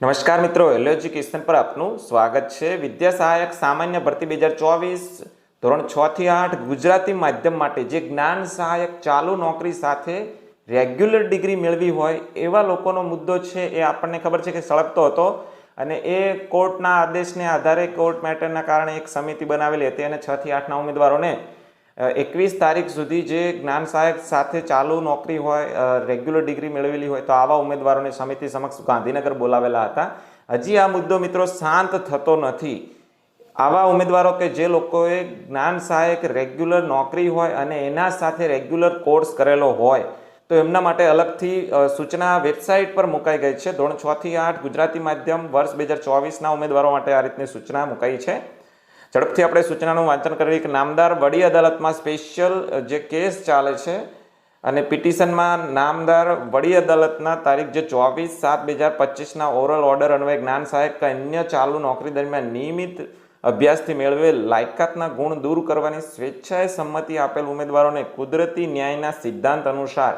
નમસ્કાર મિત્રો, hello education પર આપનું સ્વાગત છે। વિદ્યા સહાયક સામાન્ય ભરતી 2024 ધોરણ 6 થી 8 ગુજરાતી માધ્યમ માટે જે જ્ઞાન સહાયક ચાલુ નોકરી સાથે રેગ્યુલર ડિગ્રી મેળવી હોય એવા લોકોનો મુદ્દો છે એ આપણને ખબર છે કે સળગતો હતો અને એ કોર્ટના આદેશને આધારે કોર્ટ મેટરના કારણે એક સમિતિ બનાવેલી હતી અને 6 થી 8ના ઉમેદવારોને 21 તારીખ સુધી જે જ્ઞાન સહાયક સાથે ચાલુ નોકરી હોય રેગ્યુલર ડિગ્રી મેળવેલી હોય તો આવા ઉમેદવારોને સમિતિ સમક્ષ ગાંધીનગર બોલાવેલા હતા। હજી આ મુદ્દો મિત્રો શાંત થતો નથી। આવા ઉમેદવારો કે જે લોકોએ જ્ઞાન સહાયક રેગ્યુલર નોકરી હોય અને એના સાથે રેગ્યુલર કોર્સ કરેલો હોય તો એમના માટે અલગથી સૂચના વેબસાઇટ પર મુકાઈ ગઈ છે। ધોરણ 6 થી 8 ગુજરાતી માધ્યમ વર્ષ 2024ના ઉમેદવારો માટે આ રીતની સૂચના મુકાઈ છે। ઝડપથી આપણે સૂચનાનું વાંચન કરીએ કે નામદાર વડી અદાલતમાં સ્પેશિયલ જે કેસ ચાલે છે અને પિટિશનમાં નામદાર વડી અદાલતના તારીખ જે 24/7/2025ના ઓરલ ઓર્ડર અન્વયે જ્ઞાન સહાયક કે અન્ય ચાલુ નોકરી દરમિયાન નિયમિત અભ્યાસથી મેળવેલ લાયકાતના ગુણ દૂર કરવાની સ્વેચ્છાએ સંમતિ આપેલ ઉમેદવારોને કુદરતી ન્યાયના સિદ્ધાંત અનુસાર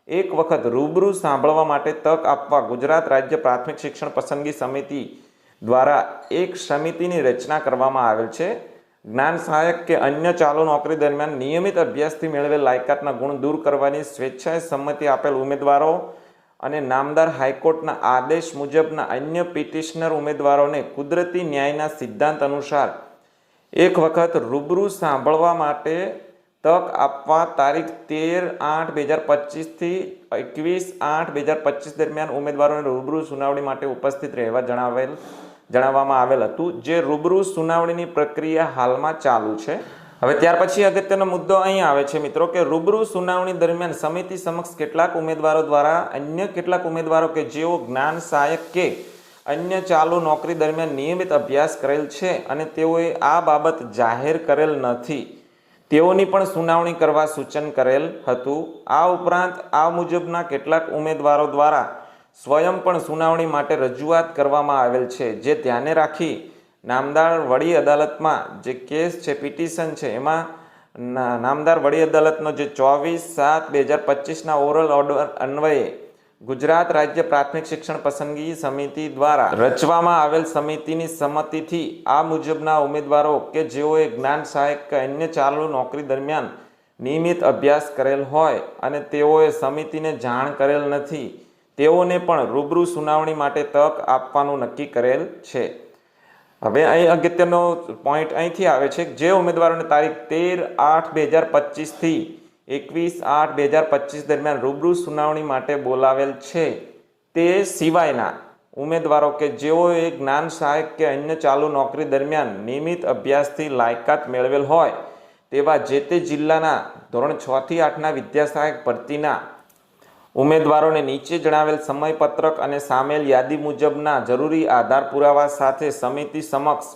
એક વખત રૂબરૂ સાંભળવા માટે તક આપવા ગુજરાત રાજ્ય પ્રાથમિક શિક્ષણ પસંદગી સમિતિ દ્વારા એક સમિતિની રચના કરવામાં આવેલ છે। જ્ઞાન સહાયક કે અન્ય ચાલુ નોકરી દરમિયાન નિયમિત અભ્યાસથી મેળવેલ લાયકાતના ગુણ દૂર કરવાની સ્વેચ્છાએ સંમતિ આપેલ ઉમેદવારો અને નામદાર હાઈકોર્ટના આદેશ મુજબના અન્ય પિટિશનર ઉમેદવારોને કુદરતી ન્યાયના સિદ્ધાંત અનુસાર એક વખત રૂબરૂ સાંભળવા માટે તક આપવા તારીખ 13/8/2025 થી 21/8/2025 દરમિયાન ઉમેદવારોને રૂબરૂ સુનાવણી માટે ઉપસ્થિત રહેવા જણાવવામાં આવેલ હતું, જે રૂબરૂ સુનાવણીની પ્રક્રિયા હાલમાં ચાલુ છે। હવે ત્યાર પછી અગત્યનો મુદ્દો અહીં આવે છે મિત્રો કે રૂબરૂ સુનાવણી દરમિયાન સમિતિ સમક્ષ કેટલાક ઉમેદવારો દ્વારા અન્ય કેટલાક ઉમેદવારો કે જેઓ જ્ઞાન સહાયક કે અન્ય ચાલુ નોકરી દરમિયાન નિયમિત અભ્યાસ કરેલ છે અને તેઓએ આ બાબત જાહેર કરેલ નથી તેઓની પણ સુનાવણી કરવા સૂચન કરેલ હતું। આ ઉપરાંત આ મુજબના કેટલાક ઉમેદવારો દ્વારા સ્વયં પણ સુનાવણી માટે રજૂઆત કરવામાં આવેલ છે, જે ધ્યાને રાખી નામદાર વડી અદાલતમાં જે કેસ છે પિટિશન છે એમાં નામદાર વડી અદાલતનો જે 24/7/2025ના ઓરલ ઓર્ડર અન્વયે ગુજરાત રાજ્ય પ્રાથમિક શિક્ષણ પસંદગી સમિતિ દ્વારા રચવામાં આવેલ સમિતિની સંમતિથી આ મુજબના ઉમેદવારો કે જેઓએ જ્ઞાન સહાયક કે અન્ય ચાલુ નોકરી દરમિયાન નિયમિત અભ્યાસ કરેલ હોય અને તેઓએ સમિતિને જાણ કરેલ નથી તેઓને પણ રૂબરૂ સુનાવણી માટે તક આપવાનું નક્કી કરેલ છે। હવે અહીં અગત્યનો પોઈન્ટ અહીંથી આવે છે કે જે ઉમેદવારોને તારીખ 13/8/2025 થી 21/8/2025 દરમિયાન રૂબરૂ સુનાવણી માટે બોલાવેલ છે તે સિવાયના ઉમેદવારો કે જેઓએ જ્ઞાન સહાયક કે અન્ય ચાલુ નોકરી દરમિયાન નિયમિત અભ્યાસથી લાયકાત મેળવેલ હોય તેવા જે તે જિલ્લાના ધોરણ 6 થી 8ના વિદ્યા સહાયક ભરતીના ઉમેદવારોને નીચે જણાવેલ સમયપત્રક અને સામેલ યાદી મુજબના જરૂરી આધાર પુરાવા સાથે સમિતિ સમક્ષ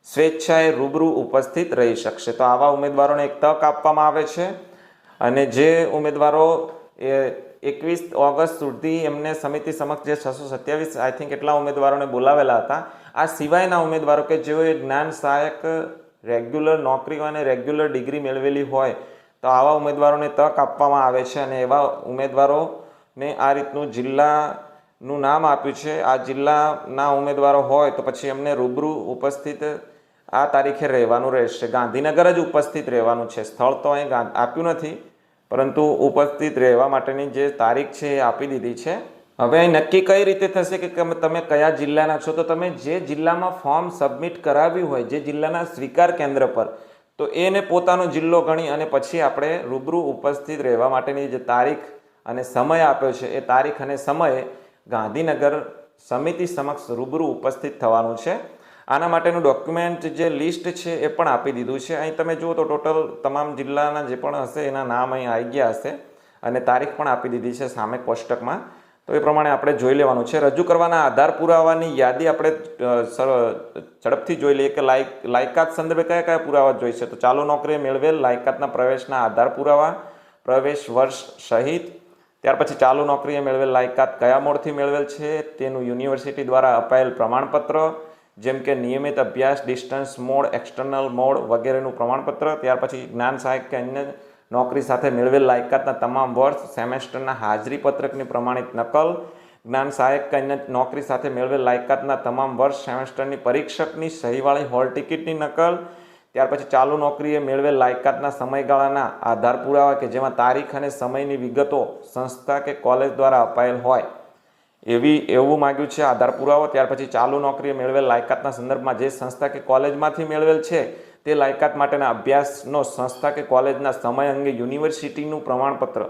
સ્વેચ્છાએ રૂબરૂ ઉપસ્થિત રહી શકશે। તો આવા ઉમેદવારોને એક તક આપવામાં આવે છે અને જે ઉમેદવારો 21 ઓગસ્ટ સુધી એમને સમિતિ સમક્ષ જે 627 આઈ થિંક એટલા ઉમેદવારોને બોલાવેલા હતા, આ સિવાયના ઉમેદવારો કે જેઓએ જ્ઞાન સહાયક રેગ્યુલર નોકરી અને રેગ્યુલર ડિગ્રી મેળવેલી હોય તો આવા ઉમેદવારોને તક આપવામાં આવે છે અને એવા ઉમેદવારોને આ રીતનું જિલ્લાનું નામ આપ્યું છે। આ જિલ્લાના ઉમેદવારો હોય તો પછી એમને રૂબરૂ ઉપસ્થિત આ તારીખે રહેવાનું રહેશે, ગાંધીનગર જ ઉપસ્થિત રહેવાનું છે। સ્થળ તો અહીં આપ્યું નથી પરંતુ ઉપસ્થિત રહેવા માટેની જે તારીખ છે એ આપી દીધી છે। હવે અહીં નક્કી કઈ રીતે થશે કે તમે કયા જિલ્લાના છો? તો તમે જે જિલ્લામાં ફોર્મ સબમિટ કરાવ્યું હોય, જે જિલ્લાના સ્વીકાર કેન્દ્ર પર, તો એને પોતાનો જિલ્લો ગણી અને પછી આપણે રૂબરૂ ઉપસ્થિત રહેવા માટેની જે તારીખ અને સમય આપ્યો છે એ તારીખ અને સમયે ગાંધીનગર સમિતિ સમક્ષ રૂબરૂ ઉપસ્થિત થવાનું છે। આના માટેનું ડોક્યુમેન્ટ જે લિસ્ટ છે એ પણ આપી દીધું છે। અહીં તમે જુઓ તો ટોટલ તમામ જિલ્લાના જે પણ હશે એના નામ અહીં આવી ગયા હશે અને તારીખ પણ આપી દીધી છે સામે કોષ્ટકમાં, તો એ પ્રમાણે આપણે જોઈ લેવાનું છે। રજૂ કરવાના આધાર પુરાવાની યાદી આપણે ઝડપથી જોઈ લઈએ કે લાયકાત સંદર્ભે કયા કયા પુરાવા જોઈશે। તો ચાલુ નોકરીએ મેળવેલ લાયકાતના પ્રવેશના આધાર પુરાવા, પ્રવેશ વર્ષ સહિત, ત્યાર પછી ચાલુ નોકરીએ મેળવેલ લાયકાત કયા મોડથી મેળવેલ છે તેનું યુનિવર્સિટી દ્વારા અપાયેલ પ્રમાણપત્ર, જેમ કે નિયમિત અભ્યાસ, ડિસ્ટન્સ મોડ, એક્સટર્નલ મોડ વગેરેનું પ્રમાણપત્ર, ત્યાર પછી જ્ઞાન સહાયક કે અન્ય નોકરી સાથે મેળવેલ લાયકાતના તમામ વર્ષ સેમેસ્ટરના હાજરી પત્રકની પ્રમાણિત નકલ, જ્ઞાન સહાયક કે અન્ય નોકરી સાથે મેળવેલ લાયકાતના તમામ વર્ષ સેમેસ્ટરની પરીક્ષકની સહીવાળી હોલ ટિકિટની નકલ, ત્યાર પછી ચાલુ નોકરીએ મેળવેલ લાયકાતના સમયગાળાના આધાર પુરાવા કે જેમાં તારીખ અને સમયની વિગતો સંસ્થા કે કોલેજ દ્વારા અપાયેલ હોય એવું માગ્યું છે આધાર પુરાવો. ત્યાર પછી ચાલુ નોકરીએ મેળવેલ લાયકાતના સંદર્ભમાં જે સંસ્થા કે કોલેજમાંથી મેળવેલ છે તે લાયકાત માટેના અભ્યાસનો સંસ્થા કે કોલેજના સમય અંગે યુનિવર્સિટીનું પ્રમાણપત્ર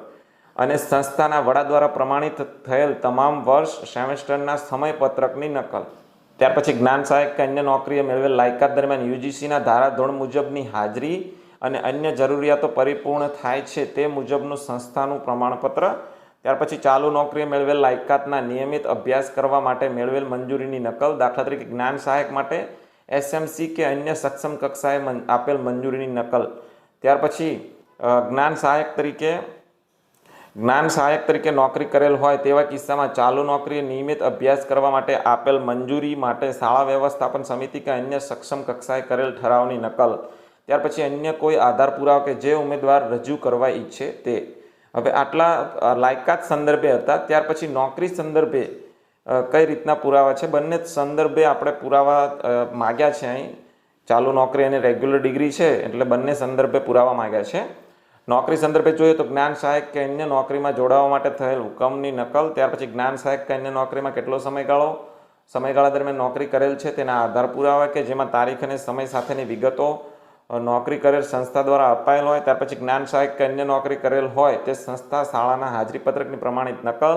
અને સંસ્થાના વડા દ્વારા પ્રમાણિત થયેલ તમામ વર્ષ સેમેસ્ટરના સમયપત્રકની નકલ. ત્યાર પછી જ્ઞાન સહાયક કે અન્ય નોકરીએ મેળવેલ લાયકાત દરમિયાન યુજીસીના ધારાધોરણ મુજબની હાજરી અને અન્ય જરૂરિયાતો પરિપૂર્ણ થાય છે તે મુજબનું સંસ્થાનું પ્રમાણપત્ર. ત્યાર પછી ચાલુ નોકરીએ મેળવેલ લાયકાતના નિયમિત અભ્યાસ કરવા માટે મેળવેલ મંજૂરીની નકલ. દાખલા તરીકે જ્ઞાન સહાયક માટે એસએમસી કે અન્ય સક્ષમ કક્ષાએ આપેલ મંજૂરીની નકલ. ત્યાર પછી જ્ઞાન સહાયક તરીકે નોકરી કરેલ હોય તેવા કિસ્સામાં ચાલુ નોકરીએ નિયમિત અભ્યાસ કરવા માટે આપેલ મંજૂરી માટે શાળા વ્યવસ્થાપન સમિતિ કે અન્ય સક્ષમ કક્ષાએ કરેલ ઠરાવની નકલ. ત્યાર પછી અન્ય કોઈ આધાર પુરાવો કે જે ઉમેદવાર રજૂ કરવા ઈચ્છે તે. હવે આટલા લાયકાત સંદર્ભે હતા. ત્યાર પછી નોકરી સંદર્ભે કઈ રીતના પુરાવા છે, બંને સંદર્ભે આપણે પુરાવા માગ્યા છે. અહીં ચાલુ નોકરી અને રેગ્યુલર ડિગ્રી છે એટલે બંને સંદર્ભે પુરાવા માગ્યા છે. નોકરી સંદર્ભે જોઈએ તો જ્ઞાન સહાયક કે અન્ય નોકરીમાં જોડાવા માટે થયેલ હુકમની નકલ. ત્યાર પછી જ્ઞાન સહાયક કે અન્ય નોકરીમાં કેટલો સમયગાળા દરમિયાન નોકરી કરેલ છે તેના આધાર પુરાવા કે જેમાં તારીખ અને સમય સાથેની વિગતો નોકરી કરેલ સંસ્થા દ્વારા અપાયેલ હોય. ત્યાર પછી જ્ઞાન સહાયક કે અન્ય નોકરી કરેલ હોય તે સંસ્થા શાળાના હાજરી પત્રકની પ્રમાણિત નકલ.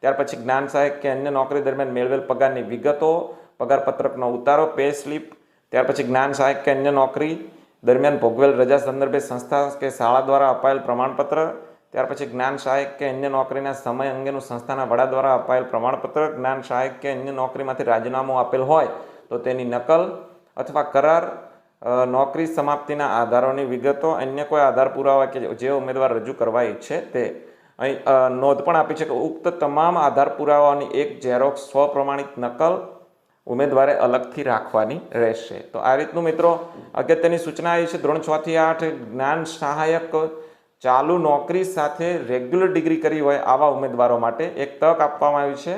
ત્યાર પછી જ્ઞાન સહાયક કે અન્ય નોકરી દરમિયાન મેળવેલ પગારની વિગતો, પગાર પત્રકનો ઉતારો, પે સ્લીપ. ત્યાર પછી જ્ઞાન સહાયક કે અન્ય નોકરી દરમિયાન ભોગવેલ રજા સંદર્ભે સંસ્થા કે શાળા દ્વારા અપાયેલ પ્રમાણપત્ર. ત્યાર પછી જ્ઞાન સહાયક કે અન્ય નોકરીના સમય અંગેનું સંસ્થાના વડા દ્વારા અપાયેલ પ્રમાણપત્ર. જ્ઞાન સહાયક કે અન્ય નોકરીમાંથી રાજીનામું આપેલ હોય તો તેની નકલ અથવા કરાર, નોકરી સમાપ્તિના આધારોની વિગતો, અન્ય કોઈ આધાર પુરાવા કે જે ઉમેદવાર રજૂ કરવા ઈચ્છે તે. અહીં નોંધ પણ આપી છે કે ઉક્ત તમામ આધાર પુરાવાઓની એક ઝેરોક્સ સ્વપ્રમાણિત નકલ ઉમેદવારે અલગથી રાખવાની રહેશે. તો આ રીતનું મિત્રો અગત્યની સૂચના આવી છે. ધોરણ 6 થી 8 જ્ઞાન સહાયક ચાલુ નોકરી સાથે રેગ્યુલર ડિગ્રી કરી હોય આવા ઉમેદવારો માટે એક તક આપવામાં આવી છે.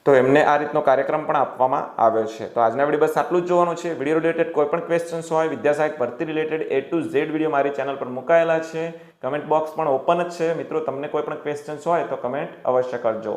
તો એમને આ રીતનો કાર્યક્રમ પણ આપવામાં આવ્યો છે. તો આજના વિડીયો બસ આટલું જ જોવાનું છે. વિડીયો રિલેટેડ કોઈ પણ ક્વેશ્ચન્સ હોય, વિદ્યા સહાયક ભરતી related A to Z video મારી ચેનલ પર મુકાયેલા છે. કમેન્ટ બોક્સ પણ ઓપન જ છે. મિત્રો તમને કોઈ પણ ક્વેશ્ચન્સ હોય તો કમેન્ટ અવશ્ય કરજો.